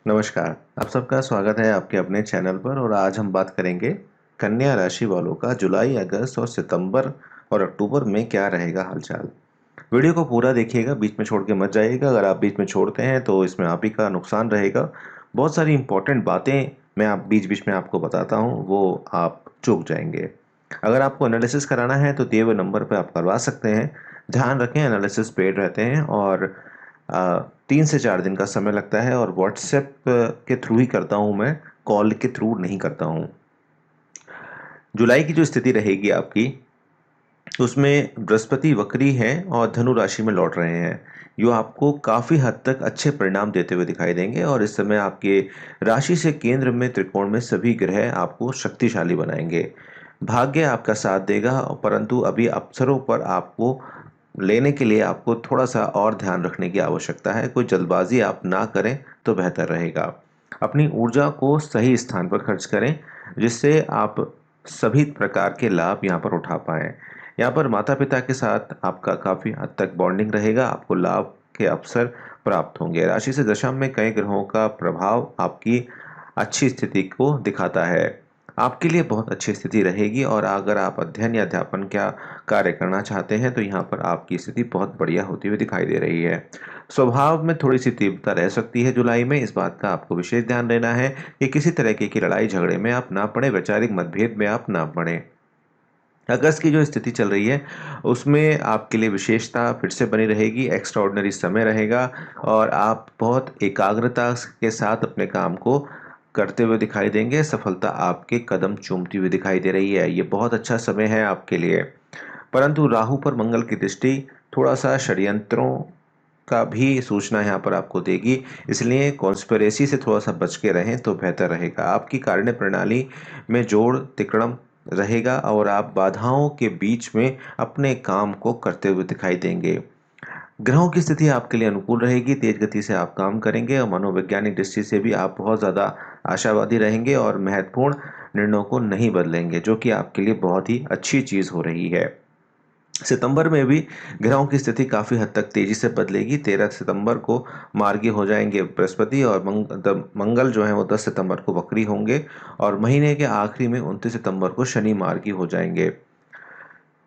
नमस्कार। आप सबका स्वागत है आपके अपने चैनल पर और आज हम बात करेंगे कन्या राशि वालों का जुलाई, अगस्त और सितंबर और अक्टूबर में क्या रहेगा हालचाल। वीडियो को पूरा देखिएगा, बीच में छोड़ के मत जाइएगा। अगर आप बीच में छोड़ते हैं तो इसमें आप ही का नुकसान रहेगा। बहुत सारी इंपॉर्टेंट बातें मैं आप बीच-बीच में आपको बताता हूँ, वो आप चूक जाएँगे। अगर आपको एनालिसिस कराना है तो दिए हुए नंबर पे आप करवा सकते हैं। ध्यान रखें एनालिसिस पेड रहते हैं और 3 से 4 दिन का समय लगता है और व्हाट्सएप के थ्रू ही करता हूँ मैं, कॉल के थ्रू नहीं करता हूँ। जुलाई की जो स्थिति रहेगी आपकी, उसमें बृहस्पति वक्री हैं और धनु राशि में लौट रहे हैं। जो आपको काफ़ी हद तक अच्छे परिणाम देते हुए दिखाई देंगे और इस समय आपके राशि से केंद्र में त्रिकोण में सभी ग्रह आपको शक्तिशाली बनाएंगे। भाग्य आपका साथ देगा, परंतु अभी अवसरों पर आपको लेने के लिए आपको थोड़ा-सा और ध्यान रखने की आवश्यकता है। कोई जल्दबाज़ी आप ना करें तो बेहतर रहेगा। अपनी ऊर्जा को सही स्थान पर खर्च करें, जिससे आप सभी प्रकार के लाभ यहाँ पर उठा पाएँ। यहाँ पर माता-पिता के साथ आपका काफ़ी हद तक बॉन्डिंग रहेगा, आपको लाभ के अवसर प्राप्त होंगे। राशि से दशम में कई ग्रहों का प्रभाव आपकी अच्छी स्थिति को दिखाता है। आपके लिए बहुत अच्छी स्थिति रहेगी और अगर आप अध्ययन या अध्यापन का कार्य करना चाहते हैं तो यहाँ पर आपकी स्थिति बहुत बढ़िया होती हुई दिखाई दे रही है। स्वभाव में थोड़ी-सी तीव्रता रह सकती है जुलाई में, इस बात का आपको विशेष ध्यान देना है कि किसी तरीके की लड़ाई झगड़े में आप ना पड़ें, वैचारिक मतभेद में आप ना पड़ें। अगस्त की जो स्थिति चल रही है, उसमें आपके लिए विशेषता फिर से बनी रहेगी, एक्स्ट्राऑर्डिनरी समय रहेगा और आप बहुत एकाग्रता के साथ अपने काम को करते हुए दिखाई देंगे। सफलता आपके कदम चूमती हुई दिखाई दे रही है। ये बहुत अच्छा समय है आपके लिए। परंतु राहु पर मंगल की दृष्टि थोड़ा-सा षड्यंत्रों का भी सूचना यहाँ पर आपको देगी, इसलिए कॉन्स्पिरेसी से थोड़ा-सा बच के रहें तो बेहतर रहेगा। आपकी कार्य प्रणाली में जोड़ तिकड़म रहेगा और आप बाधाओं के बीच में अपने काम को करते हुए दिखाई देंगे। ग्रहों की स्थिति आपके लिए अनुकूल रहेगी, तेज गति से आप काम करेंगे और मनोवैज्ञानिक दृष्टि से भी आप बहुत ज़्यादा आशावादी रहेंगे और महत्वपूर्ण निर्णयों को नहीं बदलेंगे, जो कि आपके लिए बहुत ही अच्छी चीज़ हो रही है। सितंबर में भी ग्रहों की स्थिति काफ़ी हद तक तेज़ी से बदलेगी। 13 सितंबर को मार्गी हो जाएँगे बृहस्पति और मंगल जो है वो 10 सितंबर को वक्री होंगे और महीने के आखिरी में 29 सितंबर को शनि मार्गी हो जाएँगे।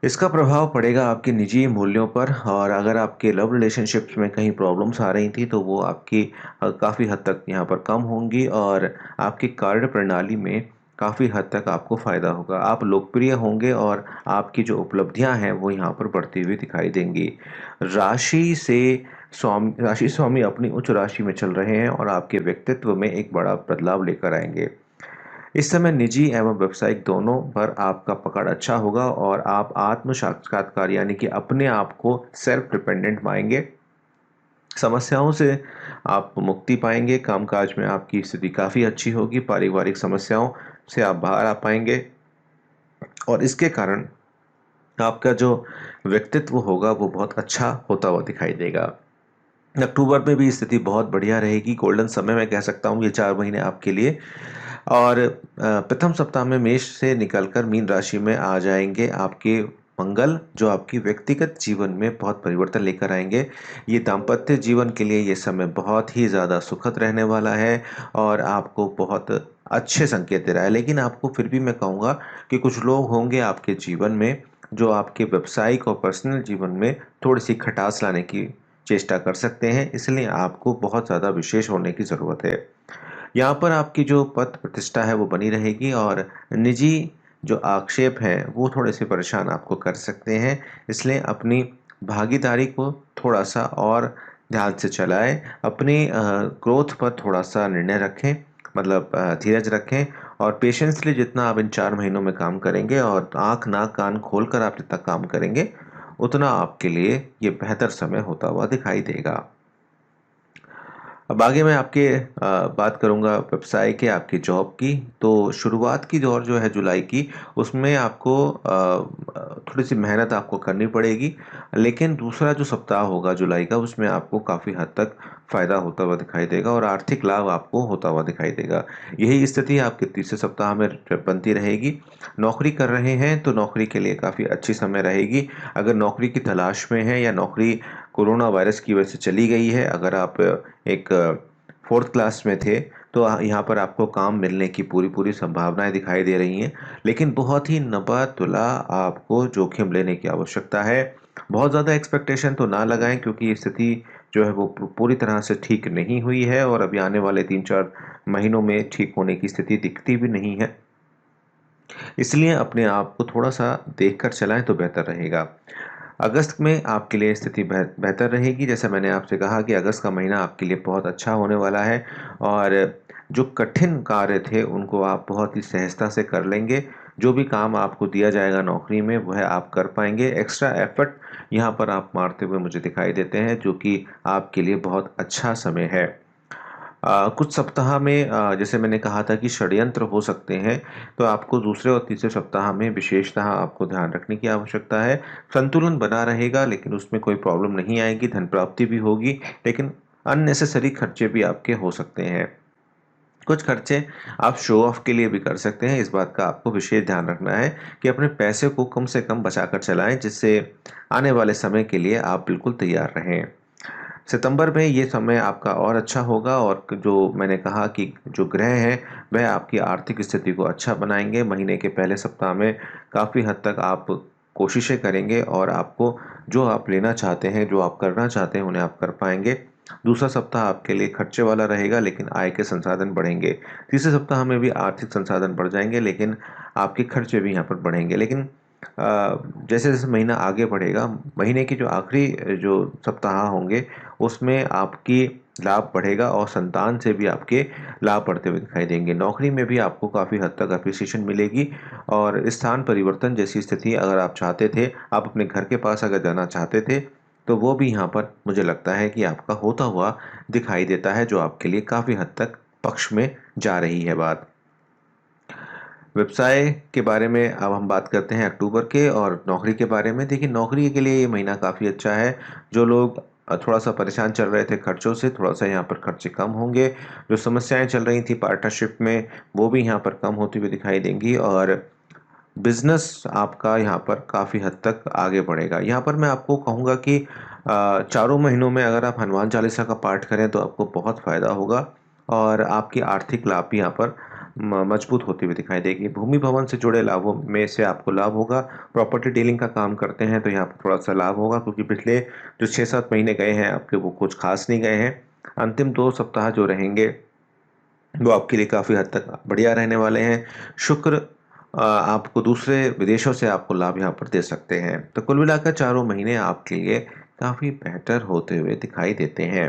इसका प्रभाव पड़ेगा आपके निजी मूल्यों पर और अगर आपके लव रिलेशनशिप्स में कहीं प्रॉब्लम्स आ रही थी तो वो आपकी काफ़ी हद तक यहाँ पर कम होंगी और आपकी कार्य प्रणाली में काफ़ी हद तक आपको फ़ायदा होगा। आप लोकप्रिय होंगे और आपकी जो उपलब्धियाँ हैं वो यहाँ पर बढ़ती हुई दिखाई देंगी। राशि से राशि स्वामी अपनी उच्च राशि में चल रहे हैं और आपके व्यक्तित्व में एक बड़ा बदलाव लेकर आएँगे। इस समय निजी एवं व्यावसायिक दोनों पर आपका पकड़ अच्छा होगा और आप आत्म साक्षात्कार यानी कि अपने आप को सेल्फ डिपेंडेंट पाएंगे। समस्याओं से आप मुक्ति पाएंगे, कामकाज में आपकी स्थिति काफ़ी अच्छी होगी, पारिवारिक समस्याओं से आप बाहर आ पाएंगे और इसके कारण आपका जो व्यक्तित्व होगा वो बहुत अच्छा होता हुआ दिखाई देगा। अक्टूबर में भी स्थिति बहुत बढ़िया रहेगी, गोल्डन समय मैं कह सकता हूँ ये 4 महीने आपके लिए। और प्रथम सप्ताह में मेष से निकलकर मीन राशि में आ जाएँगे आपके मंगल, जो आपकी व्यक्तिगत जीवन में बहुत परिवर्तन लेकर आएँगे। ये दाम्पत्य जीवन के लिए ये समय बहुत ही ज़्यादा सुखद रहने वाला है और आपको बहुत अच्छे संकेत दे रहा है। लेकिन आपको फिर भी मैं कहूँगा कि कुछ लोग होंगे आपके जीवन में, जो आपके व्यावसायिक और पर्सनल जीवन में थोड़ी-सी खटास लाने की चेष्टा कर सकते हैं, इसलिए आपको बहुत ज़्यादा विशेष होने की ज़रूरत है। यहाँ पर आपकी जो पद प्रतिष्ठा है वो बनी रहेगी और निजी जो आक्षेप हैं वो थोड़े-से परेशान आपको कर सकते हैं। इसलिए अपनी भागीदारी को थोड़ा-सा और ध्यान से चलाएँ। अपनी ग्रोथ पर थोड़ा-सा निर्णय रखें, मतलब धीरज रखें और पेशेंसली जितना आप इन 4 महीनों में काम करेंगे और आँख, नाक, कान खोलकर आप जितना काम करेंगे, उतना आपके लिए ये बेहतर समय होता हुआ दिखाई देगा। अब आगे मैं आपके बात करूँगा व्यवसाय के, आपकी जॉब की। तो शुरुआत की दौर जो है जुलाई की, उसमें आपको थोड़ी-सी मेहनत आपको करनी पड़ेगी। लेकिन दूसरा जो सप्ताह होगा जुलाई का, उसमें आपको काफ़ी हद तक फ़ायदा होता हुआ दिखाई देगा और आर्थिक लाभ आपको होता हुआ दिखाई देगा। यही स्थिति आपके तीसरे सप्ताह में बनती रहेगी। नौकरी कर रहे हैं, तो नौकरी के लिए काफ़ी अच्छी समय रहेगी। अगर नौकरी की तलाश में हैं या नौकरी कोरोना वायरस की वजह से चली गई है, अगर आप एक फोर्थ क्लास में थे, तो यहाँ पर आपको काम मिलने की पूरी पूरी संभावनाएं दिखाई दे रही हैं। लेकिन बहुत ही नपा तुला आपको जोखिम लेने की आवश्यकता है। बहुत ज़्यादा एक्सपेक्टेशन तो ना लगाएं, क्योंकि स्थिति जो है वो पूरी तरह से ठीक नहीं हुई है और अभी आने वाले 3-4 महीनों में ठीक होने की स्थिति दिखती भी नहीं है। इसलिए अपने आप को थोड़ा सा देख कर चलाएं तो बेहतर रहेगा। अगस्त में आपके लिए स्थिति बेहतर रहेगी। जैसे मैंने आपसे कहा कि अगस्त का महीना आपके लिए बहुत अच्छा होने वाला है, और जो कठिन कार्य थे उनको आप बहुत ही सहजता से कर लेंगे। जो भी काम आपको दिया जाएगा नौकरी में वह आप कर पाएंगे। एक्स्ट्रा एफर्ट यहाँ पर आप मारते हुए मुझे दिखाई देते हैं, जो कि आपके लिए बहुत अच्छा समय है। कुछ सप्ताह में जैसे मैंने कहा था कि षड्यंत्र हो सकते हैं, तो आपको दूसरे और तीसरे सप्ताह में विशेषतः आपको ध्यान रखने की आवश्यकता है। संतुलन बना रहेगा, लेकिन उसमें कोई प्रॉब्लम नहीं आएगी, धन प्राप्ति भी होगी, लेकिन अननेसेसरी खर्चे भी आपके हो सकते हैं। कुछ खर्चे आप शो ऑफ के लिए भी कर सकते हैं। इस बात का आपको विशेष ध्यान रखना है कि अपने पैसे को कम से कम बचाकर चलाएं, जिससे आने वाले समय के लिए आप बिल्कुल तैयार रहें। सितंबर में ये समय आपका और अच्छा होगा, और जो मैंने कहा कि जो ग्रह हैं वह आपकी आर्थिक स्थिति को अच्छा बनाएंगे। महीने के पहले सप्ताह में काफ़ी हद तक आप कोशिशें करेंगे और आपको जो आप लेना चाहते हैं, जो आप करना चाहते हैं, उन्हें आप कर पाएंगे। दूसरा सप्ताह आपके लिए खर्चे वाला रहेगा, लेकिन आय के संसाधन बढ़ेंगे। तीसरे सप्ताह में भी आर्थिक संसाधन बढ़ जाएंगे, लेकिन आपके खर्चे भी यहाँ पर बढ़ेंगे। लेकिन जैसे जैसे महीना आगे बढ़ेगा, महीने की जो आखिरी जो सप्ताह होंगे उसमें आपकी लाभ बढ़ेगा और संतान से भी आपके लाभ बढ़ते हुए दिखाई देंगे। नौकरी में भी आपको काफ़ी हद तक अप्रिसिएशन मिलेगी, और स्थान परिवर्तन जैसी स्थिति अगर आप चाहते थे, आप अपने घर के पास अगर जाना चाहते थे, तो वो भी यहाँ पर मुझे लगता है कि आपका होता हुआ दिखाई देता है, जो आपके लिए काफ़ी हद तक पक्ष में जा रही है बात। व्यवसाय के बारे में अब हम बात करते हैं अक्टूबर के, और नौकरी के बारे में। देखिए, नौकरी के लिए ये महीना काफ़ी अच्छा है। जो लोग थोड़ा सा परेशान चल रहे थे खर्चों से, थोड़ा सा यहाँ पर खर्चे कम होंगे। जो समस्याएं चल रही थी पार्टनरशिप में, वो भी यहाँ पर कम होती हुई दिखाई देंगी, और बिजनेस आपका यहाँ पर काफ़ी हद तक आगे बढ़ेगा। यहाँ पर मैं आपको कहूँगा कि चारों महीनों में अगर आप हनुमान चालीसा का पाठ करें तो आपको बहुत फ़ायदा होगा, और आपकी आर्थिक लाभ भी यहाँ पर मजबूत होती हुई दिखाई देगी। भूमि भवन से जुड़े लाभों में से आपको लाभ होगा। प्रॉपर्टी डीलिंग का काम करते हैं तो यहाँ पर थोड़ा सा लाभ होगा, क्योंकि पिछले जो 6-7 महीने गए हैं आपके, वो कुछ खास नहीं गए हैं। अंतिम 2 सप्ताह जो रहेंगे वो आपके लिए काफ़ी हद तक बढ़िया रहने वाले हैं। शुक्र आपको दूसरे विदेशों से आपको लाभ यहाँ पर दे सकते हैं। तो कुल मिलाकर चारों महीने आपके लिए काफ़ी बेहतर होते हुए दिखाई देते हैं।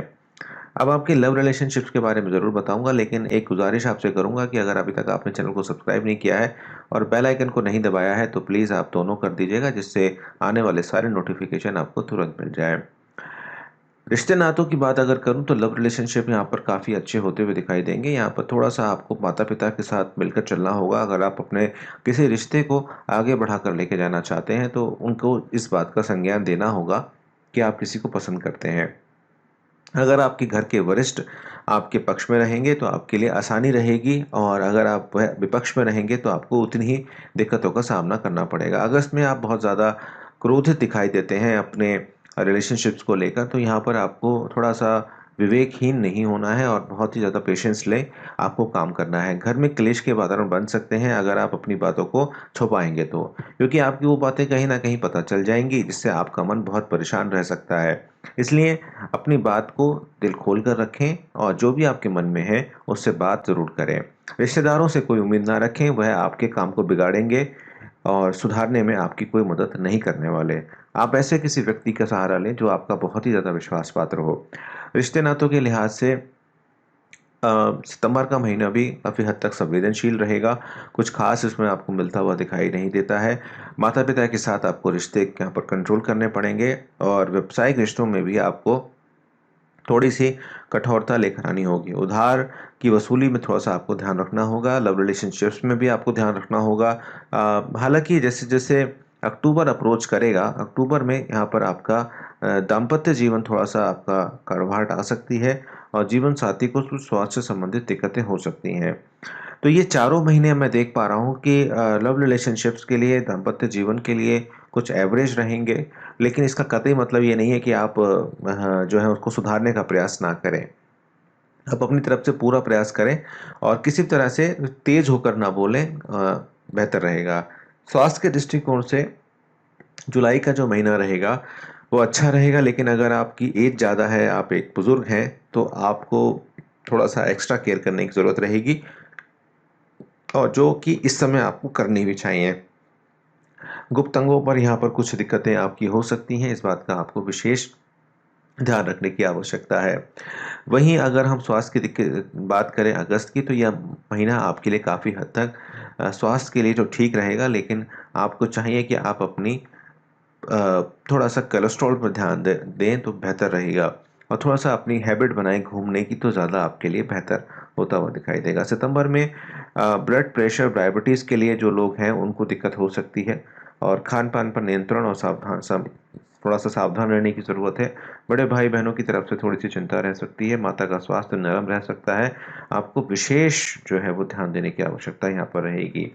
अब आपके लव रिलेशनशिप्स के बारे में ज़रूर बताऊंगा, लेकिन एक गुजारिश आपसे करूंगा कि अगर अभी तक आपने चैनल को सब्सक्राइब नहीं किया है और बेल आइकन को नहीं दबाया है, तो प्लीज़ आप दोनों कर दीजिएगा, जिससे आने वाले सारे नोटिफिकेशन आपको तुरंत मिल जाए। रिश्ते नातों की बात अगर करूं तो लव रिलेशनशिप यहाँ पर काफ़ी अच्छे होते हुए दिखाई देंगे। यहाँ पर थोड़ा सा आपको माता पिता के साथ मिलकर चलना होगा। अगर आप अपने किसी रिश्ते को आगे बढ़ाकर लेके जाना चाहते हैं, तो उनको इस बात का संज्ञान देना होगा कि आप किसी को पसंद करते हैं। अगर आपके घर के वरिष्ठ आपके पक्ष में रहेंगे तो आपके लिए आसानी रहेगी, और अगर आप वह विपक्ष में रहेंगे तो आपको उतनी ही दिक्कतों का सामना करना पड़ेगा। अगस्त में आप बहुत ज़्यादा क्रोधित दिखाई देते हैं अपने रिलेशनशिप्स को लेकर, तो यहाँ पर आपको थोड़ा सा विवेकहीन नहीं होना है और बहुत ही ज़्यादा पेशेंस लें, आपको काम करना है। घर में क्लेश के वातावरण बन सकते हैं अगर आप अपनी बातों को छुपाएंगे तो, क्योंकि आपकी वो बातें कहीं ना कहीं पता चल जाएंगी, जिससे आपका मन बहुत परेशान रह सकता है। इसलिए अपनी बात को दिल खोल कर रखें, और जो भी आपके मन में है उससे बात ज़रूर करें। रिश्तेदारों से कोई उम्मीद ना रखें, वह आपके काम को बिगाड़ेंगे और सुधारने में आपकी कोई मदद नहीं करने वाले। आप ऐसे किसी व्यक्ति का सहारा लें जो आपका बहुत ही ज़्यादा विश्वास पात्र हो। रिश्ते नातों के लिहाज से सितंबर का महीना भी काफ़ी हद तक संवेदनशील रहेगा। कुछ खास इसमें आपको मिलता हुआ दिखाई नहीं देता है। माता पिता के साथ आपको रिश्ते यहाँ पर कंट्रोल करने पड़ेंगे, और व्यावसायिक रिश्तों में भी आपको थोड़ी सी कठोरता लेकर आनी होगी। उधार की वसूली में थोड़ा सा आपको ध्यान रखना होगा। लव रिलेशनशिप्स में भी आपको ध्यान रखना होगा। हालांकि जैसे जैसे अक्टूबर अप्रोच करेगा, अक्टूबर में यहाँ पर आपका दाम्पत्य जीवन थोड़ा सा आपका कड़वाहट आ सकती है, और जीवन साथी को कुछ स्वास्थ्य से संबंधित दिक्कतें हो सकती हैं। तो ये चारों महीने मैं देख पा रहा हूँ कि लव रिलेशनशिप्स के लिए, दाम्पत्य जीवन के लिए कुछ एवरेज रहेंगे, लेकिन इसका कतई मतलब ये नहीं है कि आप जो है उसको सुधारने का प्रयास ना करें। आप अपनी तरफ से पूरा प्रयास करें और किसी भी तरह से तेज होकर ना बोलें, बेहतर रहेगा। स्वास्थ्य के दृष्टिकोण से जुलाई का जो महीना रहेगा वो अच्छा रहेगा, लेकिन अगर आपकी एज ज़्यादा है, आप एक बुज़ुर्ग हैं, तो आपको थोड़ा सा एक्स्ट्रा केयर करने की ज़रूरत रहेगी, और जो कि इस समय आपको करनी भी चाहिए। गुप्त अंगों पर यहाँ पर कुछ दिक्कतें आपकी हो सकती हैं, इस बात का आपको विशेष ध्यान रखने की आवश्यकता है। वहीं अगर हम स्वास्थ्य की दिक्कत बात करें अगस्त की, तो यह महीना आपके लिए काफ़ी हद तक स्वास्थ्य के लिए तो ठीक रहेगा, लेकिन आपको चाहिए कि आप अपनी थोड़ा सा कोलेस्ट्रॉल पर ध्यान दें तो बेहतर रहेगा, और थोड़ा सा अपनी हैबिट बनाएं घूमने की, तो ज़्यादा आपके लिए बेहतर होता हुआ दिखाई देगा। सितंबर में ब्लड प्रेशर, डायबिटीज़ के लिए जो लोग हैं उनको दिक्कत हो सकती है, और खान पान पर नियंत्रण और थोड़ा सा सावधान रहने की ज़रूरत है। बड़े भाई बहनों की तरफ से थोड़ी सी चिंता रह सकती है, माता का स्वास्थ्य नरम रह सकता है, आपको विशेष जो है वो ध्यान देने की आवश्यकता यहाँ पर रहेगी।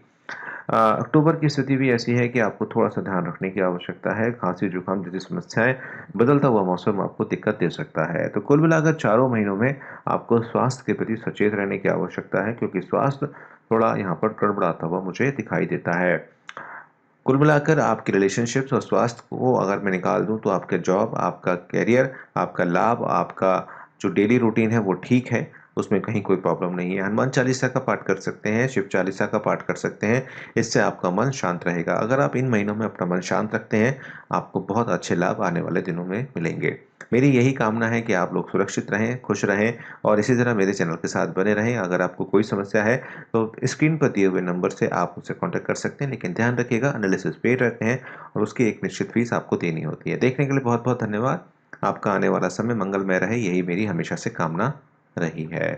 अक्टूबर की स्थिति भी ऐसी है कि आपको थोड़ा सा ध्यान रखने की आवश्यकता है, खांसी जुकाम जैसी समस्याएं, बदलता हुआ मौसम आपको दिक्कत दे सकता है। तो कुल मिलाकर चारों महीनों में आपको स्वास्थ्य के प्रति सचेत रहने की आवश्यकता है, क्योंकि स्वास्थ्य थोड़ा यहाँ पर गड़बड़ाता हुआ मुझे दिखाई देता है। कुल मिलाकर आपके रिलेशनशिप्स और स्वास्थ्य को अगर मैं निकाल दूं, तो आपका जॉब, आपका करियर, आपका लाभ, आपका जो डेली रूटीन है वो ठीक है, उसमें कहीं कोई प्रॉब्लम नहीं है। हनुमान चालीसा का पाठ कर सकते हैं, शिव चालीसा का पाठ कर सकते हैं, इससे आपका मन शांत रहेगा। अगर आप इन महीनों में अपना मन शांत रखते हैं, आपको बहुत अच्छे लाभ आने वाले दिनों में मिलेंगे। मेरी यही कामना है कि आप लोग सुरक्षित रहें, खुश रहें, और इसी तरह मेरे चैनल के साथ बने रहें। अगर आपको कोई समस्या है तो स्क्रीन पर दिए हुए नंबर से आप मुझसे कांटेक्ट कर सकते हैं, लेकिन ध्यान रखिएगा एनालिसिस पेड रहते हैं और उसकी एक निश्चित फीस आपको देनी होती है। देखने के लिए बहुत बहुत धन्यवाद। आपका आने वाला समय मंगलमय रहे, यही मेरी हमेशा से कामना रही है।